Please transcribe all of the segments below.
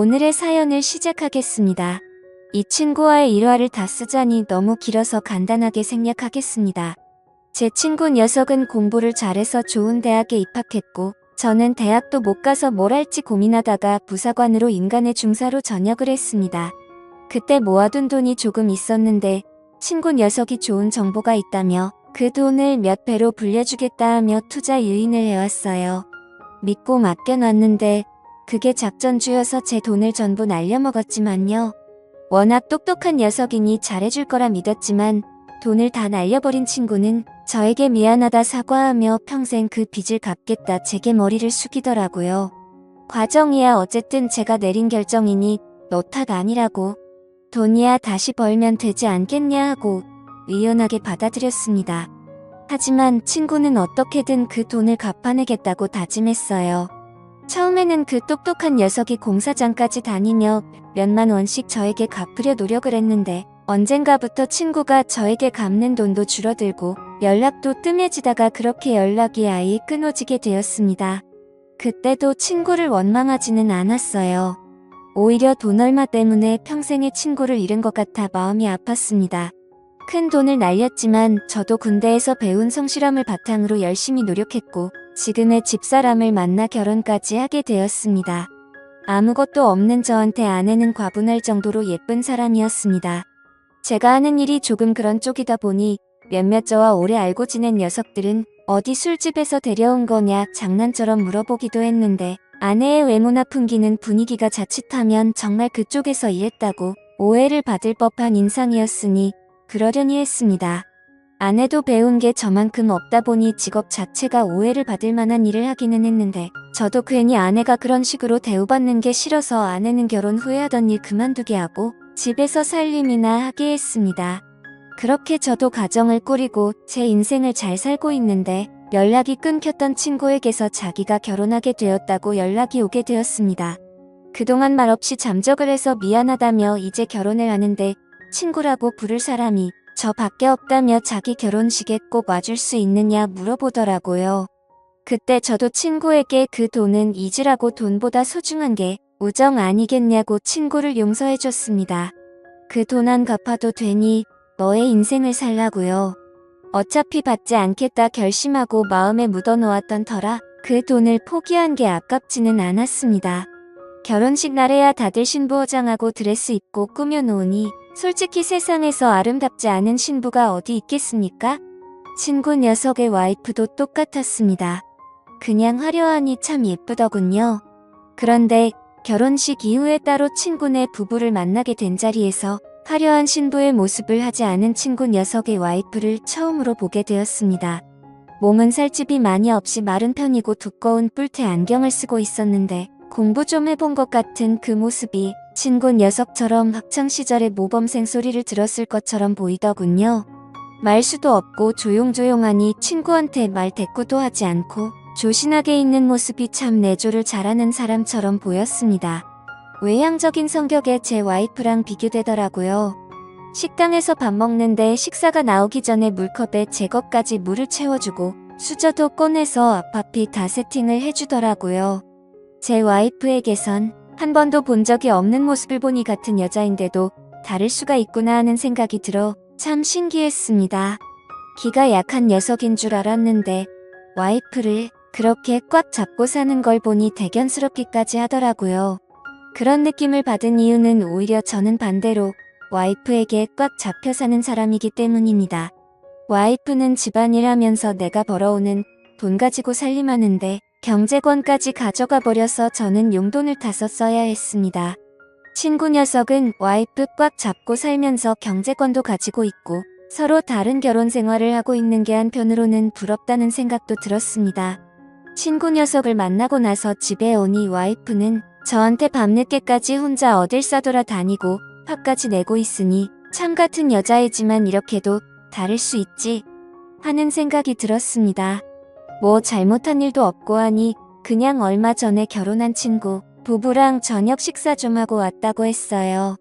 오늘의 사연을 시작하겠습니다. 이 친구와의 일화를 다 쓰자니 너무 길어서 간단하게 생략하겠습니다. 제 친구 녀석은 공부를 잘해서 좋은 대학에 입학했고 저는 대학도 못 가서 뭘 할지 고민하다가 부사관으로 인간의 중사로 전역을 했습니다. 그때 모아둔 돈이 조금 있었는데 친구 녀석이 좋은 정보가 있다며 그 돈을 몇 배로 불려주겠다 하며 투자 유인을 해왔어요. 믿고 맡겨놨는데 그게 작전주여서 제 돈을 전부 날려먹었지만요. 워낙 똑똑한 녀석이니 잘해줄 거라 믿었지만 돈을 다 날려버린 친구는 저에게 미안하다 사과하며 평생 그 빚을 갚겠다 제게 머리를 숙이더라고요. 과정이야 어쨌든 제가 내린 결정이니 너 탓 아니라고. 돈이야 다시 벌면 되지 않겠냐 하고 의연하게 받아들였습니다. 하지만 친구는 어떻게든 그 돈을 갚아내겠다고 다짐했어요. 처음에는 그 똑똑한 녀석이 공사장까지 다니며 몇만 원씩 저에게 갚으려 노력을 했는데 언젠가부터 친구가 저에게 갚는 돈도 줄어들고 연락도 뜸해지다가 그렇게 연락이 아예 끊어지게 되었습니다. 그때도 친구를 원망하지는 않았어요. 오히려 돈 얼마 때문에 평생의 친구를 잃은 것 같아 마음이 아팠습니다. 큰 돈을 날렸지만 저도 군대에서 배운 성실함을 바탕으로 열심히 노력했고 지금의 집사람을 만나 결혼까지 하게 되었습니다. 아무것도 없는 저한테 아내는 과분할 정도로 예쁜 사람이었습니다. 제가 하는 일이 조금 그런 쪽이다 보니 몇몇 저와 오래 알고 지낸 녀석들은 어디 술집에서 데려온 거냐 장난처럼 물어보기도 했는데 아내의 외모나 풍기는 분위기가 자칫하면 정말 그쪽에서 일했다고 오해를 받을 법한 인상이었으니 그러려니 했습니다. 아내도 배운 게 저만큼 없다 보니 직업 자체가 오해를 받을 만한 일을 하기는 했는데 저도 괜히 아내가 그런 식으로 대우받는 게 싫어서 아내는 결혼 후에 하던 일 그만두게 하고 집에서 살림이나 하게 했습니다. 그렇게 저도 가정을 꾸리고 제 인생을 잘 살고 있는데 연락이 끊겼던 친구에게서 자기가 결혼하게 되었다고 연락이 오게 되었습니다. 그동안 말없이 잠적을 해서 미안하다며 이제 결혼을 하는데 친구라고 부를 사람이 저 밖에 없다며 자기 결혼식에 꼭 와줄 수 있느냐 물어보더라고요. 그때 저도 친구에게 그 돈은 잊으라고 돈보다 소중한 게 우정 아니겠냐고 친구를 용서해줬습니다. 그 돈 안 갚아도 되니 너의 인생을 살라고요. 어차피 받지 않겠다 결심하고 마음에 묻어놓았던 터라 그 돈을 포기한 게 아깝지는 않았습니다. 결혼식 날에야 다들 신부 화장하고 드레스 입고 꾸며놓으니 솔직히 세상에서 아름답지 않은 신부가 어디 있겠습니까? 친구 녀석의 와이프도 똑같았습니다. 그냥 화려하니 참 예쁘더군요. 그런데 결혼식 이후에 따로 친구네 부부를 만나게 된 자리에서 화려한 신부의 모습을 하지 않은 친구 녀석의 와이프를 처음으로 보게 되었습니다. 몸은 살집이 많이 없이 마른 편이고 두꺼운 뿔테 안경을 쓰고 있었는데 공부 좀 해본 것 같은 그 모습이 친구 녀석처럼 학창시절의 모범생 소리를 들었을 것처럼 보이더군요. 말수도 없고 조용조용하니 친구한테 말 대꾸도 하지 않고 조신하게 있는 모습이 참 내조를 잘하는 사람처럼 보였습니다. 외향적인 성격의 제 와이프랑 비교되더라고요. 식당에서 밥 먹는데 식사가 나오기 전에 물컵에 제 것까지 물을 채워주고 수저도 꺼내서 앞앞이 다 세팅을 해주더라고요. 제 와이프에게선 한 번도 본 적이 없는 모습을 보니 같은 여자인데도 다를 수가 있구나 하는 생각이 들어 참 신기했습니다. 기가 약한 녀석인 줄 알았는데 와이프를 그렇게 꽉 잡고 사는 걸 보니 대견스럽기까지 하더라고요. 그런 느낌을 받은 이유는 오히려 저는 반대로 와이프에게 꽉 잡혀 사는 사람이기 때문입니다. 와이프는 집안일 하면서 내가 벌어오는 돈 가지고 살림하는데 경제권까지 가져가 버려서 저는 용돈을 타서 써야 했습니다. 친구 녀석은 와이프 꽉 잡고 살면서 경제권도 가지고 있고 서로 다른 결혼 생활을 하고 있는 게 한편으로는 부럽다는 생각도 들었습니다. 친구 녀석을 만나고 나서 집에 오니 와이프는 저한테 밤늦게까지 혼자 어딜 싸돌아 다니고 화까지 내고 있으니 참 같은 여자이지만 이렇게도 다를 수 있지 하는 생각이 들었습니다. 뭐 잘못한 일도 없고 하니 그냥 얼마 전에 결혼한 친구 부부랑 저녁 식사 좀 하고 왔다고 했어요.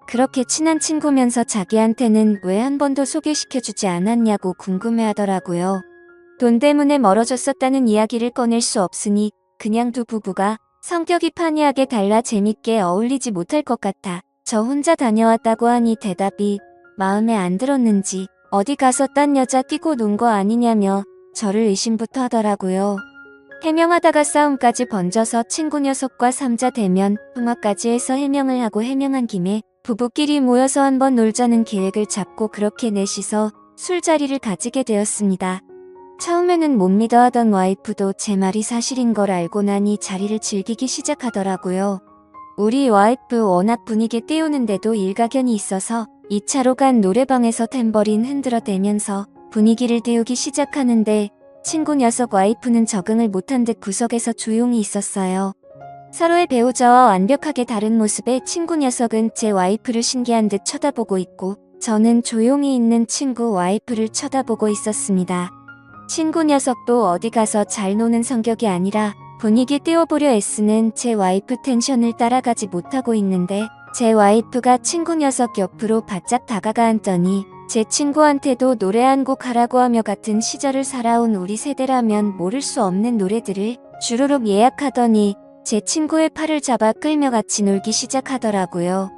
그렇게 친한 친구면서 자기한테는 왜 한 번도 소개시켜주지 않았냐고 궁금해하더라고요. 돈 때문에 멀어졌었다는 이야기를 꺼낼 수 없으니 그냥 두 부부가 성격이 판이하게 달라 재밌게 어울리지 못할 것 같아 저 혼자 다녀왔다고 하니 대답이 마음에 안 들었는지 어디 가서 딴 여자 끼고 논 거 아니냐며 저를 의심부터 하더라고요. 해명하다가 싸움까지 번져서 친구 녀석과 3자 대면 통화까지 해서 해명을 하고 해명한 김에 부부끼리 모여서 한번 놀자는 계획을 잡고 그렇게 넷이서 술자리를 가지게 되었습니다. 처음에는 못 믿어 하던 와이프도 제 말이 사실인 걸 알고 나니 자리를 즐기기 시작하더라고요. 우리 와이프 워낙 분위기 띄우는데도 일가견이 있어서 2차로 간 노래방에서 탬버린 흔들어 대면서 분위기를 띄우기 시작하는데 친구 녀석 와이프는 적응을 못한 듯 구석에서 조용히 있었어요. 서로의 배우자와 완벽하게 다른 모습의 친구 녀석은 제 와이프를 신기한 듯 쳐다보고 있고 저는 조용히 있는 친구 와이프를 쳐다보고 있었습니다. 친구 녀석도 어디 가서 잘 노는 성격이 아니라 분위기 띄워보려 애쓰는 제 와이프 텐션을 따라가지 못하고 있는데 제 와이프가 친구 녀석 옆으로 바짝 다가가 앉더니 제 친구한테도 노래 한 곡 하라고 하며 같은 시절을 살아온 우리 세대라면 모를 수 없는 노래들을 주르륵 예약하더니 제 친구의 팔을 잡아 끌며 같이 놀기 시작하더라고요.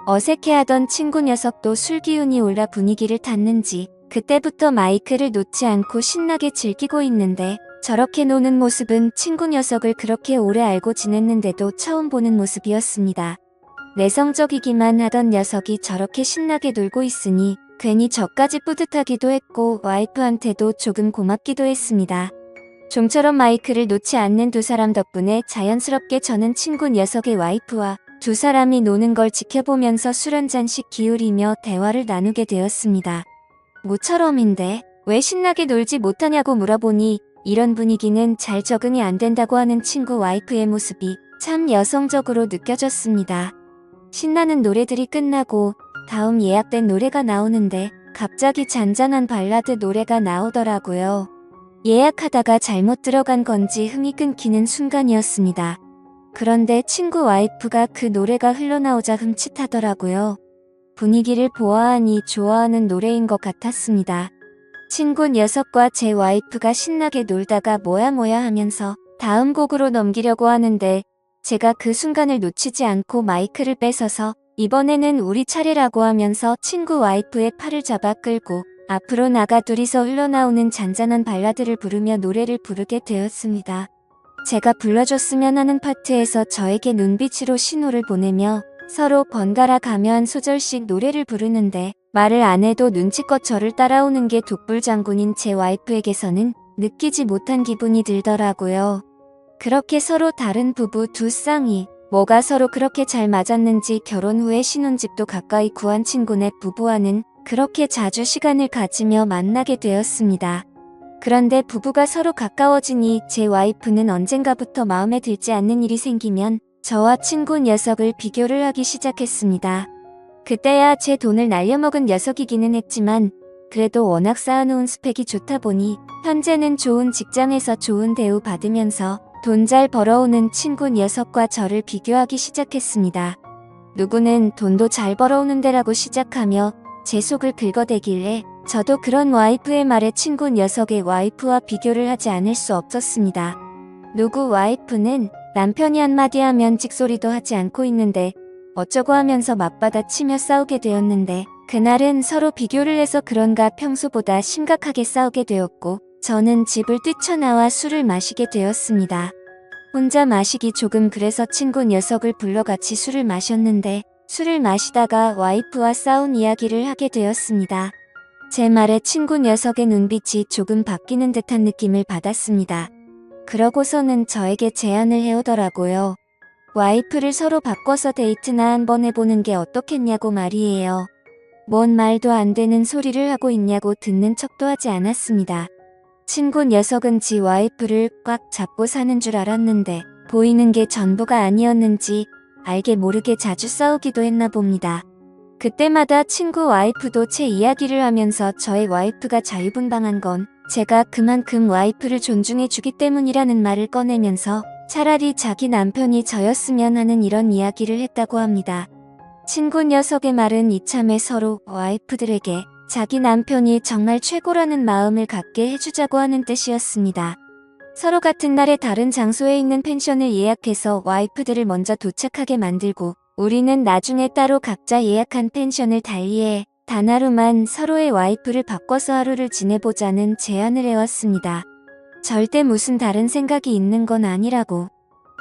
어색해하던 친구 녀석도 술 기운이 올라 분위기를 탔는지 그때부터 마이크를 놓지 않고 신나게 즐기고 있는데 저렇게 노는 모습은 친구 녀석을 그렇게 오래 알고 지냈는데도 처음 보는 모습이었습니다. 내성적이기만 하던 녀석이 저렇게 신나게 놀고 있으니 괜히 저까지 뿌듯하기도 했고 와이프한테도 조금 고맙기도 했습니다. 좀처럼 마이크를 놓지 않는 두 사람 덕분에 자연스럽게 저는 친구 녀석의 와이프와 두 사람이 노는 걸 지켜보면서 술 한 잔씩 기울이며 대화를 나누게 되었습니다. 모처럼인데 왜 신나게 놀지 못하냐고 물어보니 이런 분위기는 잘 적응이 안 된다고 하는 친구 와이프의 모습이 참 여성적으로 느껴졌습니다. 신나는 노래들이 끝나고 다음 예약된 노래가 나오는데 갑자기 잔잔한 발라드 노래가 나오더라고요. 예약하다가 잘못 들어간 건지 흥이 끊기는 순간이었습니다. 그런데 친구 와이프가 그 노래가 흘러나오자 흠칫하더라고요. 분위기를 보아하니 좋아하는 노래인 것 같았습니다. 친구 녀석과 제 와이프가 신나게 놀다가 뭐야 하면서 다음 곡으로 넘기려고 하는데 제가 그 순간을 놓치지 않고 마이크를 뺏어서 이번에는 우리 차례라고 하면서 친구 와이프의 팔을 잡아 끌고 앞으로 나가 둘이서 흘러나오는 잔잔한 발라드를 부르며 노래를 부르게 되었습니다. 제가 불러줬으면 하는 파트에서 저에게 눈빛으로 신호를 보내며 서로 번갈아 가며 한 소절씩 노래를 부르는데 말을 안 해도 눈치껏 저를 따라오는 게 독불장군인 제 와이프에게서는 느끼지 못한 기분이 들더라고요. 그렇게 서로 다른 부부 두 쌍이 뭐가 서로 그렇게 잘 맞았는지 결혼 후에 신혼집도 가까이 구한 친구네 부부와는 그렇게 자주 시간을 가지며 만나게 되었습니다. 그런데 부부가 서로 가까워지니 제 와이프는 언젠가부터 마음에 들지 않는 일이 생기면 저와 친구 녀석을 비교를 하기 시작했습니다. 그때야 제 돈을 날려먹은 녀석이기는 했지만 그래도 워낙 쌓아놓은 스펙이 좋다 보니 현재는 좋은 직장에서 좋은 대우 받으면서 돈 잘 벌어오는 친구 녀석과 저를 비교하기 시작했습니다. 누구는 돈도 잘 벌어오는데라고 시작하며 제 속을 긁어대길래 저도 그런 와이프의 말에 친구 녀석의 와이프와 비교를 하지 않을 수 없었습니다. 누구 와이프는 남편이 한마디 하면 찍소리도 하지 않고 있는데 어쩌고 하면서 맞받아치며 싸우게 되었는데 그날은 서로 비교를 해서 그런가 평소보다 심각하게 싸우게 되었고 저는 집을 뛰쳐나와 술을 마시게 되었습니다. 혼자 마시기 조금 그래서 친구 녀석을 불러 같이 술을 마셨는데 술을 마시다가 와이프와 싸운 이야기를 하게 되었습니다. 제 말에 친구 녀석의 눈빛이 조금 바뀌는 듯한 느낌을 받았습니다. 그러고서는 저에게 제안을 해오더라고요. 와이프를 서로 바꿔서 데이트나 한번 해보는 게 어떻겠냐고 말이에요. 뭔 말도 안 되는 소리를 하고 있냐고 듣는 척도 하지 않았습니다. 친구 녀석은 지 와이프를 꽉 잡고 사는 줄 알았는데 보이는 게 전부가 아니었는지 알게 모르게 자주 싸우기도 했나 봅니다. 그때마다 친구 와이프도 제 이야기를 하면서 저의 와이프가 자유분방한 건 제가 그만큼 와이프를 존중해주기 때문이라는 말을 꺼내면서 차라리 자기 남편이 저였으면 하는 이런 이야기를 했다고 합니다. 친구 녀석의 말은 이참에 서로 와이프들에게 자기 남편이 정말 최고라는 마음을 갖게 해주자고 하는 뜻이었습니다. 서로 같은 날에 다른 장소에 있는 펜션을 예약해서 와이프들을 먼저 도착하게 만들고 우리는 나중에 따로 각자 예약한 펜션을 달리해 단 하루만 서로의 와이프를 바꿔서 하루를 지내보자는 제안을 해왔습니다. 절대 무슨 다른 생각이 있는 건 아니라고.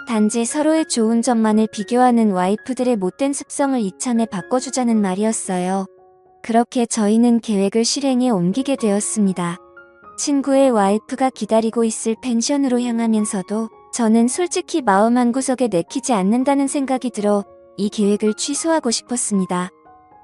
단지 서로의 좋은 점만을 비교하는 와이프들의 못된 습성을 이참에 바꿔주자는 말이었어요. 그렇게 저희는 계획을 실행에 옮기게 되었습니다. 친구의 와이프가 기다리고 있을 펜션으로 향하면서도 저는 솔직히 마음 한구석에 내키지 않는다는 생각이 들어 이 계획을 취소하고 싶었습니다.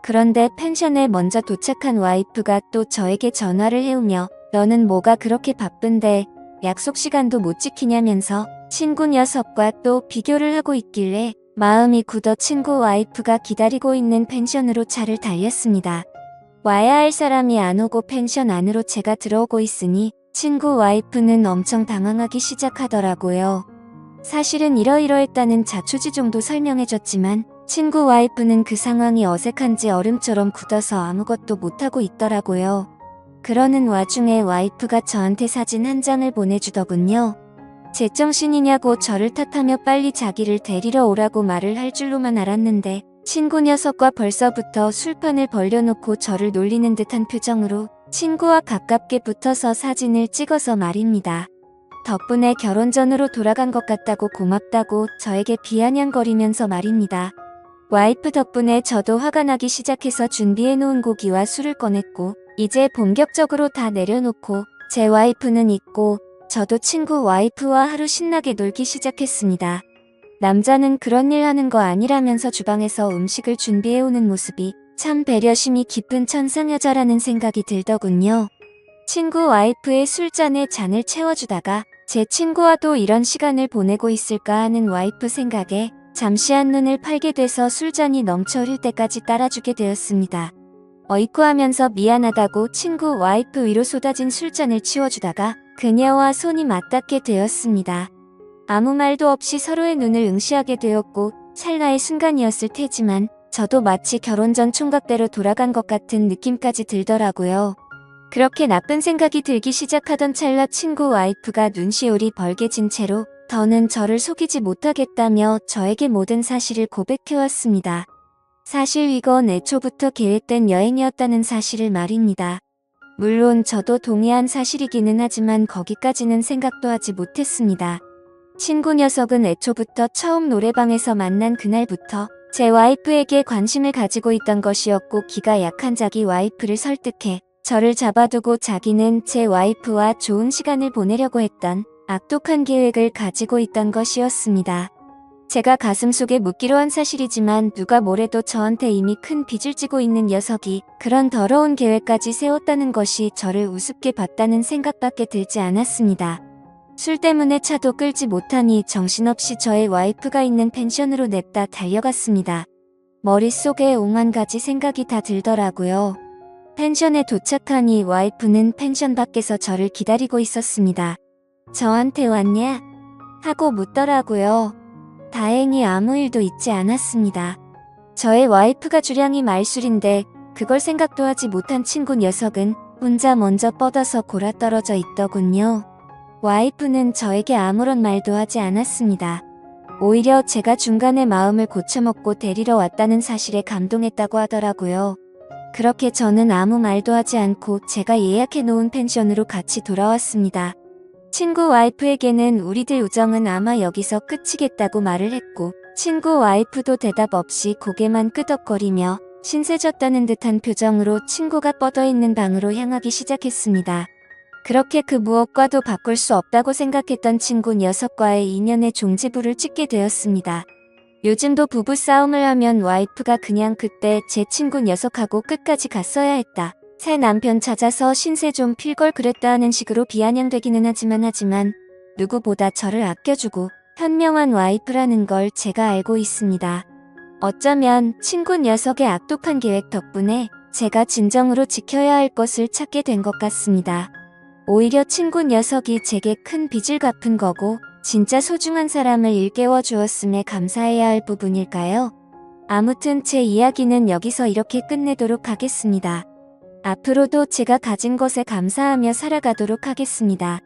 그런데 펜션에 먼저 도착한 와이프가 또 저에게 전화를 해오며 너는 뭐가 그렇게 바쁜데 약속 시간도 못 지키냐면서 친구 녀석과 또 비교를 하고 있길래 마음이 굳어 친구 와이프가 기다리고 있는 펜션으로 차를 달렸습니다. 와야 할 사람이 안 오고 펜션 안으로 제가 들어오고 있으니 친구 와이프는 엄청 당황하기 시작하더라고요. 사실은 이러이러했다는 자초지 정도 설명해줬지만 친구 와이프는 그 상황이 어색한지 얼음처럼 굳어서 아무것도 못하고 있더라고요. 그러는 와중에 와이프가 저한테 사진 한 장을 보내주더군요. 제정신이냐고 저를 탓하며 빨리 자기를 데리러 오라고 말을 할 줄로만 알았는데 친구 녀석과 벌써부터 술판을 벌려놓고 저를 놀리는 듯한 표정으로 친구와 가깝게 붙어서 사진을 찍어서 말입니다. 덕분에 결혼 전으로 돌아간 것 같다고 고맙다고 저에게 비아냥거리면서 말입니다. 와이프 덕분에 저도 화가 나기 시작해서 준비해놓은 고기와 술을 꺼냈고 이제 본격적으로 다 내려놓고 제 와이프는 있고 저도 친구 와이프와 하루 신나게 놀기 시작했습니다. 남자는 그런 일 하는 거 아니라면서 주방에서 음식을 준비해오는 모습이 참 배려심이 깊은 천상여자라는 생각이 들더군요. 친구 와이프의 술잔에 잔을 채워주다가 제 친구와도 이런 시간을 보내고 있을까 하는 와이프 생각에 잠시 한눈을 팔게 돼서 술잔이 넘쳐 흐를 때까지 따라주게 되었습니다. 어이쿠 하면서 미안하다고 친구 와이프 위로 쏟아진 술잔을 치워주다가 그녀와 손이 맞닿게 되었습니다. 아무 말도 없이 서로의 눈을 응시하게 되었고 찰나의 순간이었을 테지만 저도 마치 결혼 전 총각대로 돌아간 것 같은 느낌까지 들더라고요. 그렇게 나쁜 생각이 들기 시작하던 찰나 친구 와이프가 눈시울이 벌개진 채로 더는 저를 속이지 못하겠다며 저에게 모든 사실을 고백해왔습니다. 사실 이건 애초부터 계획된 여행이었다는 사실을 말입니다. 물론 저도 동의한 사실이기는 하지만 거기까지는 생각도 하지 못했습니다. 친구 녀석은 애초부터 처음 노래방에서 만난 그날부터 제 와이프에게 관심을 가지고 있던 것이었고 기가 약한 자기 와이프를 설득해 저를 잡아두고 자기는 제 와이프와 좋은 시간을 보내려고 했던 악독한 계획을 가지고 있던 것이었습니다. 제가 가슴속에 묻기로 한 사실이지만 누가 뭐래도 저한테 이미 큰 빚을 지고 있는 녀석이 그런 더러운 계획까지 세웠다는 것이 저를 우습게 봤다는 생각밖에 들지 않았습니다. 술 때문에 차도 끌지 못하니 정신없이 저의 와이프가 있는 펜션으로 냅다 달려갔습니다. 머릿속에 오만 가지 생각이 다 들더라고요. 펜션에 도착하니 와이프는 펜션 밖에서 저를 기다리고 있었습니다. 저한테 왔냐? 하고 묻더라고요. 다행히 아무 일도 있지 않았습니다. 저의 와이프가 주량이 말술인데 그걸 생각도 하지 못한 친구 녀석은 혼자 먼저 뻗어서 골아떨어져 있더군요. 와이프는 저에게 아무런 말도 하지 않았습니다. 오히려 제가 중간에 마음을 고쳐먹고 데리러 왔다는 사실에 감동했다고 하더라고요. 그렇게 저는 아무 말도 하지 않고 제가 예약해놓은 펜션으로 같이 돌아왔습니다. 친구 와이프에게는 우리들 우정은 아마 여기서 끝이겠다고 말을 했고 친구 와이프도 대답 없이 고개만 끄덕거리며 신세졌다는 듯한 표정으로 친구가 뻗어있는 방으로 향하기 시작했습니다. 그렇게 그 무엇과도 바꿀 수 없다고 생각했던 친구 녀석과의 인연의 종지부를 찍게 되었습니다. 요즘도 부부싸움을 하면 와이프가 그냥 그때 제 친구 녀석하고 끝까지 갔어야 했다. 새 남편 찾아서 신세 좀 필 걸 그랬다 하는 식으로 비아냥되기는 하지만 누구보다 저를 아껴주고 현명한 와이프라는 걸 제가 알고 있습니다. 어쩌면 친구 녀석의 악독한 계획 덕분에 제가 진정으로 지켜야 할 것을 찾게 된 것 같습니다. 오히려 친구 녀석이 제게 큰 빚을 갚은 거고 진짜 소중한 사람을 일깨워 주었음에 감사해야 할 부분일까요? 아무튼 제 이야기는 여기서 이렇게 끝내도록 하겠습니다. 앞으로도 제가 가진 것에 감사하며 살아가도록 하겠습니다.